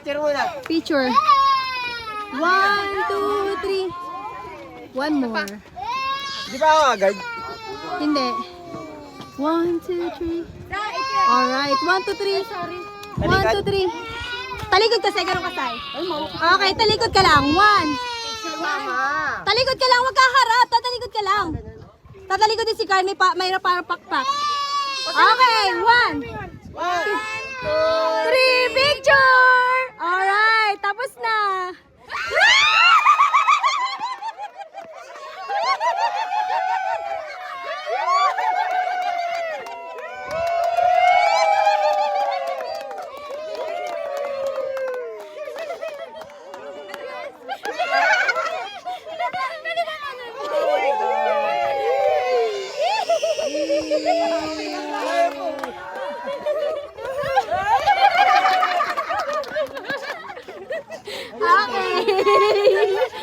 Picture muna. Picture. 1, 2, 3. One more. Di ba ako agad? Hindi. 1, 2, 3. Alright. 1, 2, 3. 1, 2, 3. Talikod ka sa ganun kasay. Okay, talikod ka lang. 1. Talikod ka lang, wag ka harap. Tatalikod ka lang. Tatalikod din si Carl, may parang pakpak. Okay, 1, 2, 3, picture! Alright, tapos na. Okay.